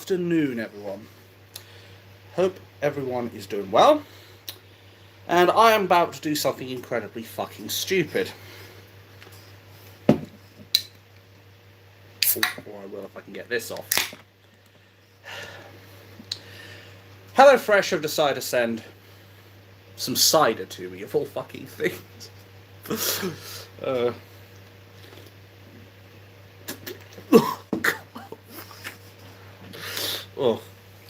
afternoon, everyone. Hope everyone is doing well. And I am about to do something incredibly fucking stupid. Or I will if I can get this off. HelloFresh have decided to send some cider to me, of all fucking things. Oh,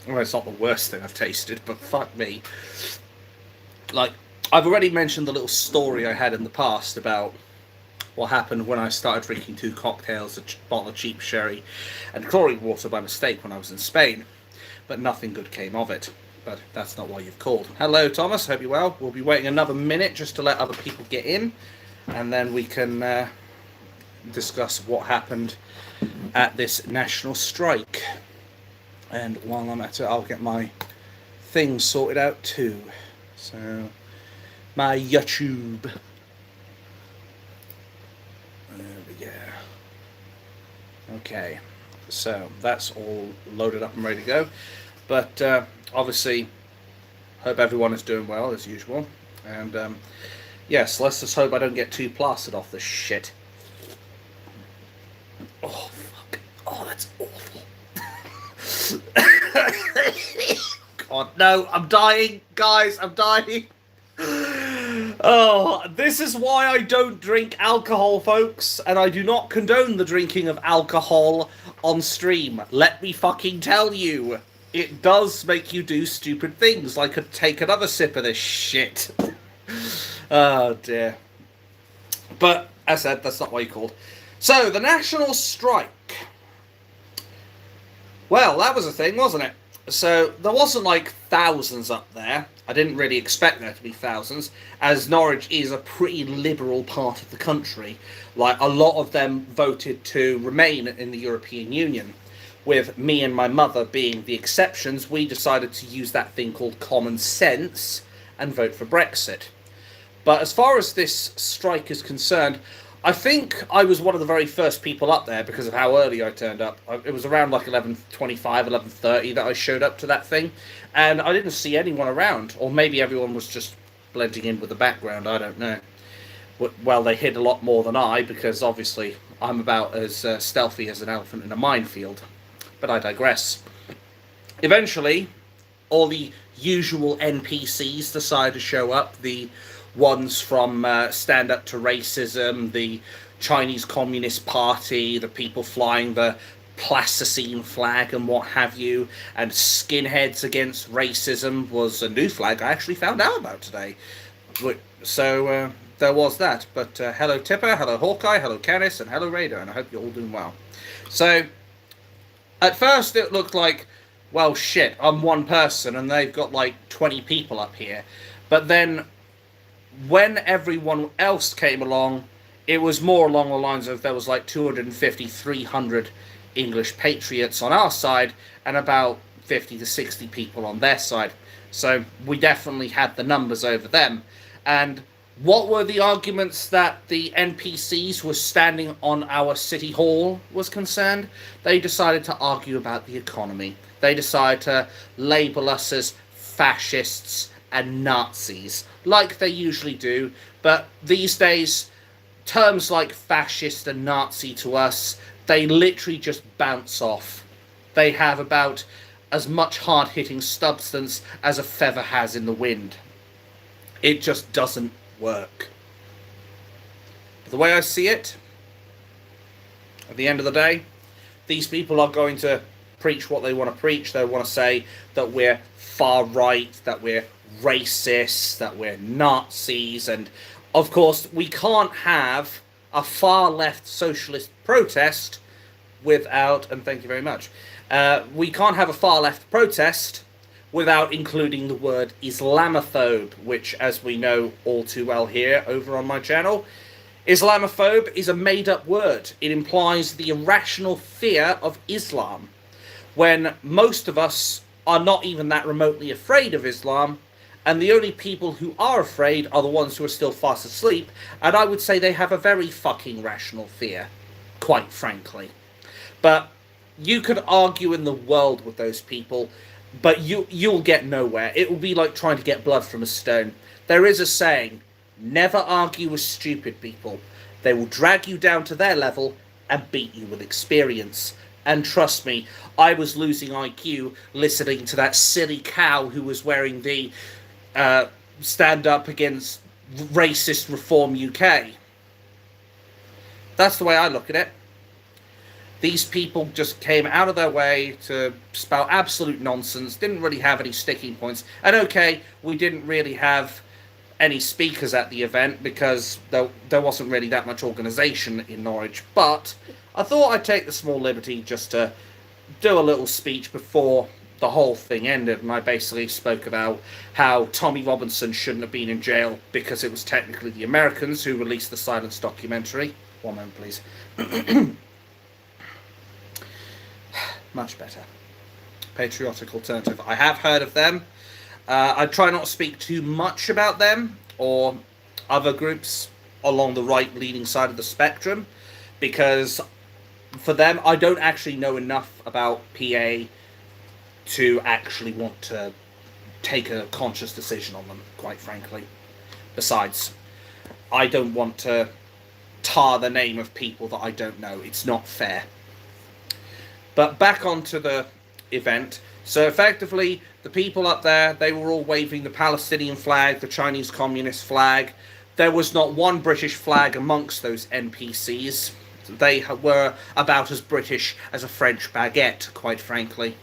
well, it's not the worst thing I've tasted, but fuck me. Like, I've already mentioned the little story I had in the past about what happened when I started drinking 2 cocktails, a bottle of cheap sherry, and chlorine water by mistake when I was in Spain. But nothing good came of it. But that's not why you've called. Hello, Thomas. Hope you're well. We'll be waiting another minute just to let other people get in, and then we can discuss what happened at this national strike. And while I'm at it, I'll get my things sorted out too. So, my YouTube. There we go. Okay, so that's all loaded up and ready to go. But obviously, hope everyone is doing well as usual. And yes, let's just hope I don't get too plastered off this shit. Oh, fuck. Oh, that's awful. God, no, I'm dying, guys, I'm dying. Oh, this is why I don't drink alcohol, folks, and I do not condone the drinking of alcohol on stream. Let me fucking tell you, it does make you do stupid things, like take another sip of this shit. Oh, dear. But, as I said, that's not what you called. So, the national strike. Well, that was a thing, wasn't it? So, there wasn't like thousands up there. I didn't really expect there to be thousands, as Norwich is a pretty liberal part of the country. Like, a lot of them voted to remain in the European Union. With me and my mother being the exceptions, we decided to use that thing called common sense and vote for Brexit. But as far as this strike is concerned, I think I was one of the very first people up there because of how early I turned up. It was around like 11:25, 11:30 that I showed up to that thing, and I didn't see anyone around, or maybe everyone was just blending in with the background, I don't know. Well, they hid a lot more than I, because obviously I'm about as stealthy as an elephant in a minefield. But I digress. Eventually, all the usual NPCs decide to show up, the ones from Stand Up to Racism, the Chinese Communist Party, the people flying the plasticine flag and what have you, and Skinheads Against Racism was a new flag I actually found out about today. So there was that. But hello Tipper, hello Hawkeye, hello Canis, and hello Raider, and I hope you're all doing well. So, at first it looked like, well shit, I'm one person and they've got like 20 people up here. But then when everyone else came along, it was more along the lines of there was like 250, 300 English patriots on our side and about 50 to 60 people on their side. So we definitely had the numbers over them. And what were the arguments that the NPCs were standing on our city hall was concerned? They decided to argue about the economy. They decided to label us as fascists and Nazis, like they usually do, but these days, terms like fascist and Nazi to us, they literally just bounce off. They have about as much hard-hitting substance as a feather has in the wind. It just doesn't work. But the way I see it, at the end of the day, these people are going to preach what they want to preach. They want to say that we're far right, that we're racist, that we're Nazis, and of course we can't have a far left socialist protest without, and thank you very much, we can't have a far left protest without including the word Islamophobe, which, as we know all too well here over on my channel, Islamophobe is a made-up word. It implies the irrational fear of Islam, when most of us are not even that remotely afraid of Islam, and the only people who are afraid are the ones who are still fast asleep, and I would say they have a very fucking rational fear, quite frankly. But You could argue in the world with those people, but you'll get nowhere. It will be like trying to get blood from a stone. There is a saying: never argue with stupid people. They will drag you down to their level and beat you with experience. And trust me, I was losing IQ listening to that silly cow who was wearing the stand up against racist reform UK. That's the way I look at it. These people just came out of their way to spout absolute nonsense, didn't really have any sticking points. And okay, we didn't really have any speakers at the event because there wasn't really that much organisation in Norwich. But I thought I'd take the small liberty just to do a little speech before the whole thing ended. And I basically spoke about how Tommy Robinson shouldn't have been in jail because it was technically the Americans who released the silence documentary. One moment, please. Much better. Patriotic Alternative. I have heard of them. I try not to speak too much about them or other groups along the right-leaning side of the spectrum, because for them, I don't actually know enough about PA to actually want to take a conscious decision on them, quite frankly. Besides, I don't want to tar the name of people that I don't know. It's not fair. But back onto the event. So effectively, the people up there, they were all waving the Palestinian flag, the Chinese Communist flag. There was not one British flag amongst those NPCs. They were about as British as a French baguette, quite frankly.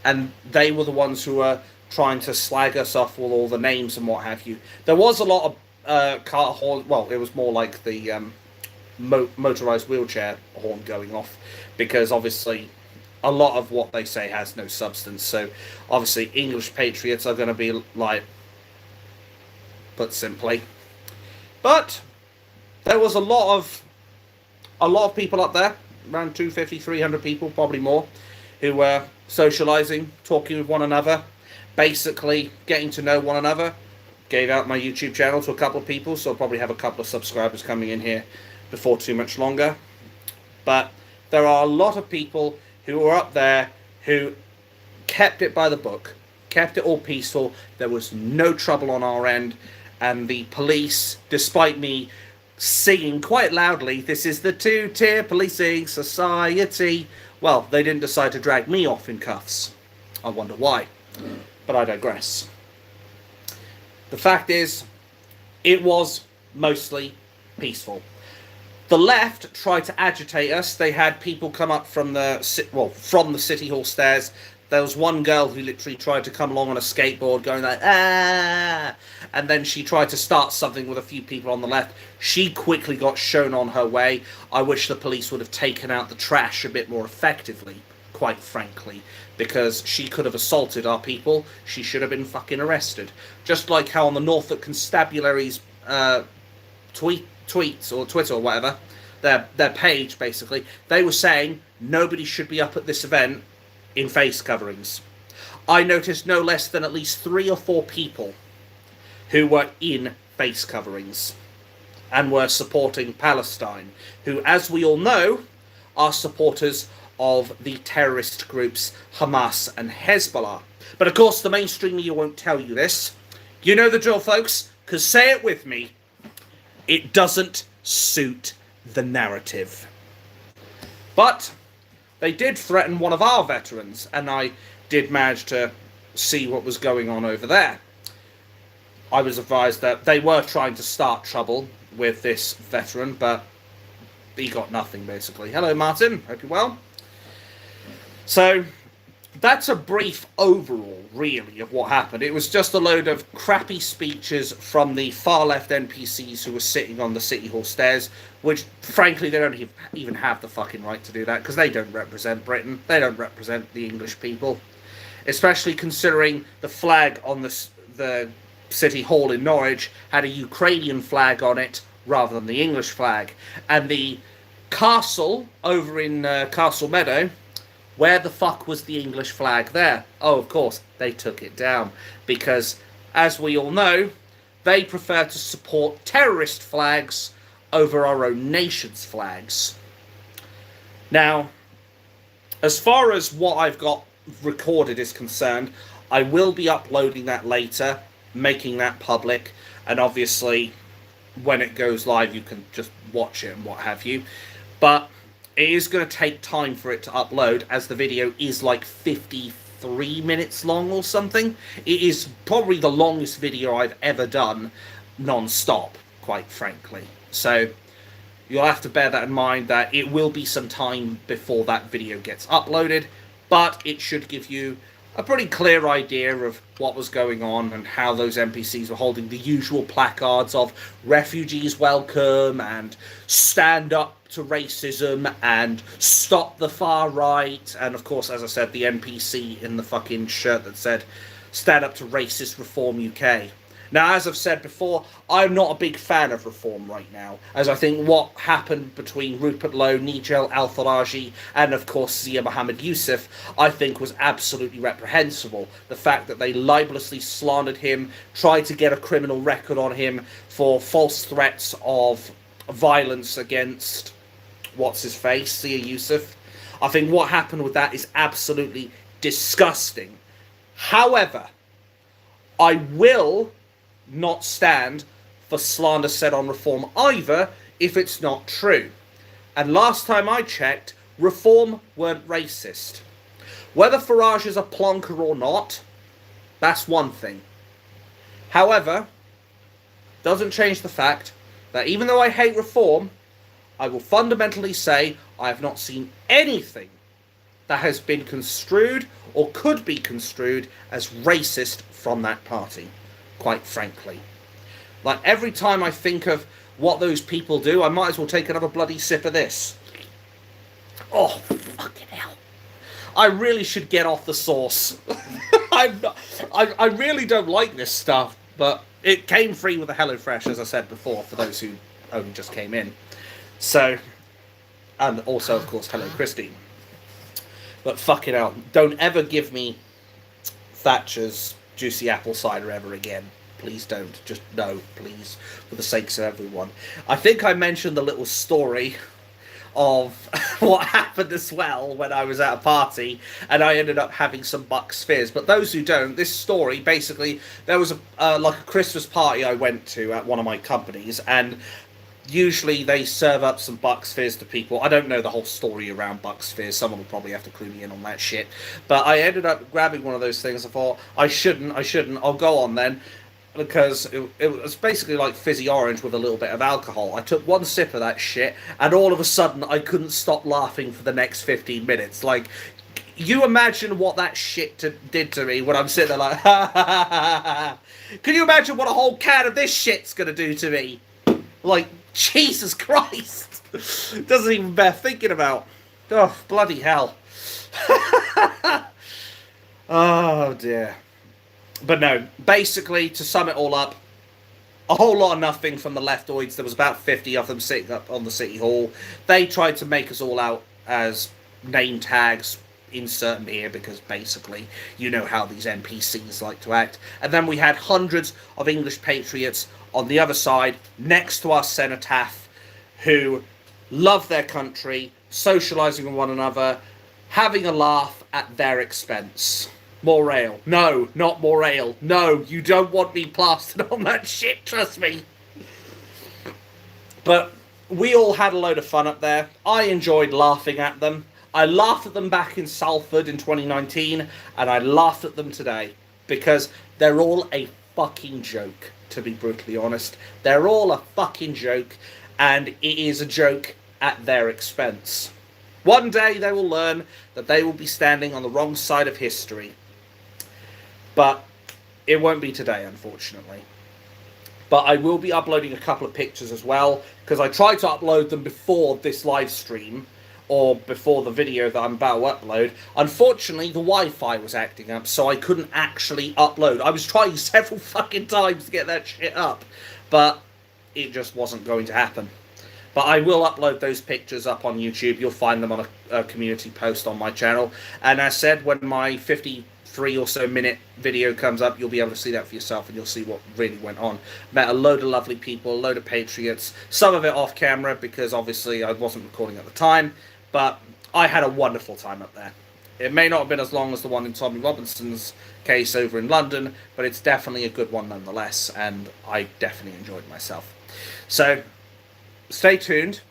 And they were the ones who were trying to slag us off with all the names and what have you. There was a lot of car horn. Well, it was more like the motorized wheelchair horn going off, because obviously a lot of what they say has no substance. So obviously English patriots are going to be like, put simply. But there was a lot of people up there, around 250, 300 people, probably more, who were socialising, talking with one another, basically getting to know one another. Gave out my YouTube channel to a couple of people, so I'll probably have a couple of subscribers coming in here before too much longer. But there are a lot of people who were up there who kept it by the book, kept it all peaceful. There was no trouble on our end, and the police, despite me singing quite loudly, "This is the two-tier policing society," well, they didn't decide to drag me off in cuffs. I wonder why, but I digress. The fact is, it was mostly peaceful. The left tried to agitate us. They had people come up from the City Hall stairs. There was one girl who literally tried to come along on a skateboard going like, "Ah!" And then she tried to start something with a few people on the left. She quickly got shown on her way. I wish the police would have taken out the trash a bit more effectively, quite frankly, because she could have assaulted our people. She should have been fucking arrested. Just like how on the Norfolk Constabulary's tweets or Twitter or whatever, their page basically, they were saying nobody should be up at this event in face coverings. I noticed no less than at least 3 or 4 people who were in face coverings and were supporting Palestine, who, as we all know, are supporters of the terrorist groups Hamas and Hezbollah. But of course the mainstream media won't tell you this. You know the drill, folks, because say it with me, it doesn't suit the narrative. But they did threaten one of our veterans, and I did manage to see what was going on over there. I was advised that they were trying to start trouble with this veteran, but he got nothing, basically. Hello, Martin. Hope you're well. So that's a brief overall, really, of what happened. It was just a load of crappy speeches from the far-left NPCs who were sitting on the City Hall stairs, which, frankly, they don't even have the fucking right to do that, because they don't represent Britain. They don't represent the English people. Especially considering the flag on the City Hall in Norwich had a Ukrainian flag on it, rather than the English flag. And the castle over in Castle Meadow, where the fuck was the English flag there? Oh, of course, they took it down. Because, as we all know, they prefer to support terrorist flags over our own nation's flags. Now, as far as what I've got recorded is concerned, I will be uploading that later, making that public, and obviously when it goes live you can just watch it and what have you. But it is going to take time for it to upload, as the video is like 53 minutes long or something. It is probably the longest video I've ever done non-stop, quite frankly. So you'll have to bear that in mind, that it will be some time before that video gets uploaded, but it should give you a pretty clear idea of what was going on and how those NPCs were holding the usual placards of refugees welcome and stand up to racism and stop the far right, and of course, as I said, the NPC in the fucking shirt that said stand up to racist Reform UK. Now, as I've said before, I'm not a big fan of Reform right now, as I think what happened between Rupert Lowe, Nigel Al-Tharaji, and of course Zia Mohammed Yusuf, I think was absolutely reprehensible. The fact that they libelously slandered him, tried to get a criminal record on him for false threats of violence against what's-his-face, Zia Yusuf. I think what happened with that is absolutely disgusting. However, I will not stand for slander said on Reform either if it's not true. And last time I checked, Reform weren't racist. Whether Farage is a plonker or not, that's one thing. However, doesn't change the fact that even though I hate Reform, I will fundamentally say I have not seen anything that has been construed or could be construed as racist from that party, quite frankly. Like, every time I think of what those people do, I might as well take another bloody sip of this. Oh, fucking hell. I really should get off the sauce. I really don't like this stuff, but it came free with the HelloFresh, as I said before, for those who only just came in. So, and also, of course, hello, Christine. But fucking hell, don't ever give me Thatcher's juicy apple cider ever again. Please don't. Just no, please, for the sakes of everyone. I think I mentioned the little story of what happened as well when I was at a party and I ended up having some Bucks Fizz. But those who don't, this story, basically, there was like a Christmas party I went to at one of my companies, and usually they serve up some Bucks Fizz to people. I don't know the whole story around Bucks Fizz. Someone will probably have to clue me in on that shit. But I ended up grabbing one of those things. I thought, I shouldn't. I'll go on then. Because it was basically like fizzy orange with a little bit of alcohol. I took one sip of that shit, and all of a sudden I couldn't stop laughing for the next 15 minutes. Like, you imagine what that shit did to me when I'm sitting there like, ha ha ha ha ha. Can you imagine what a whole can of this shit's gonna do to me? Like, Jesus Christ. Doesn't even bear thinking about. Oh, bloody hell. Oh, dear. But no, basically, to sum it all up, a whole lot of nothing from the leftoids. There was about 50 of them sitting up on the City Hall. They tried to make us all out as name tags, insert them here, because basically, you know how these NPCs like to act. And then we had hundreds of English patriots on the other side, next to our cenotaph, who love their country, socialising with one another, having a laugh at their expense. More ale. No, not more ale. No, you don't want me plastered on that shit, trust me. But we all had a load of fun up there. I enjoyed laughing at them. I laughed at them back in Salford in 2019, and I laughed at them today, because they're all a fucking joke, to be brutally honest. They're all a fucking joke, and it is a joke at their expense. One day they will learn that they will be standing on the wrong side of history. But it won't be today, unfortunately. But I will be uploading a couple of pictures as well, because I tried to upload them before this live stream, or before the video that I'm about to upload. Unfortunately, the Wi-Fi was acting up, so I couldn't actually upload. I was trying several fucking times to get that shit up, but it just wasn't going to happen. But I will upload those pictures up on YouTube. You'll find them on a community post on my channel. And as said, when my 53 or so minute video comes up, you'll be able to see that for yourself, and you'll see what really went on. Met a load of lovely people, a load of patriots, some of it off camera because obviously I wasn't recording at the time, but I had a wonderful time up there. It may not have been as long as the one in Tommy Robinson's case over in London, but it's definitely a good one nonetheless, and I definitely enjoyed myself. So, stay tuned.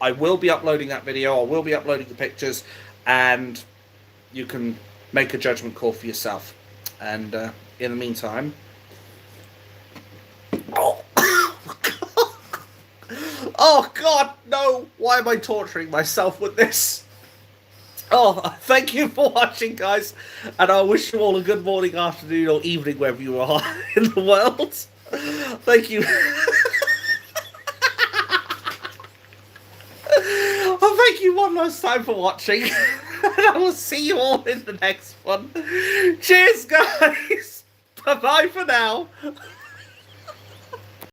I will be uploading that video, I will be uploading the pictures, and you can make a judgment call for yourself. And in the meantime... Oh. Oh, God, no! Why am I torturing myself with this? Oh, thank you for watching, guys, and I wish you all a good morning, afternoon, or evening, wherever you are in the world. Thank you. Well, thank you one last time for watching, and I will see you all in the next one. Cheers, guys. Bye-bye for now.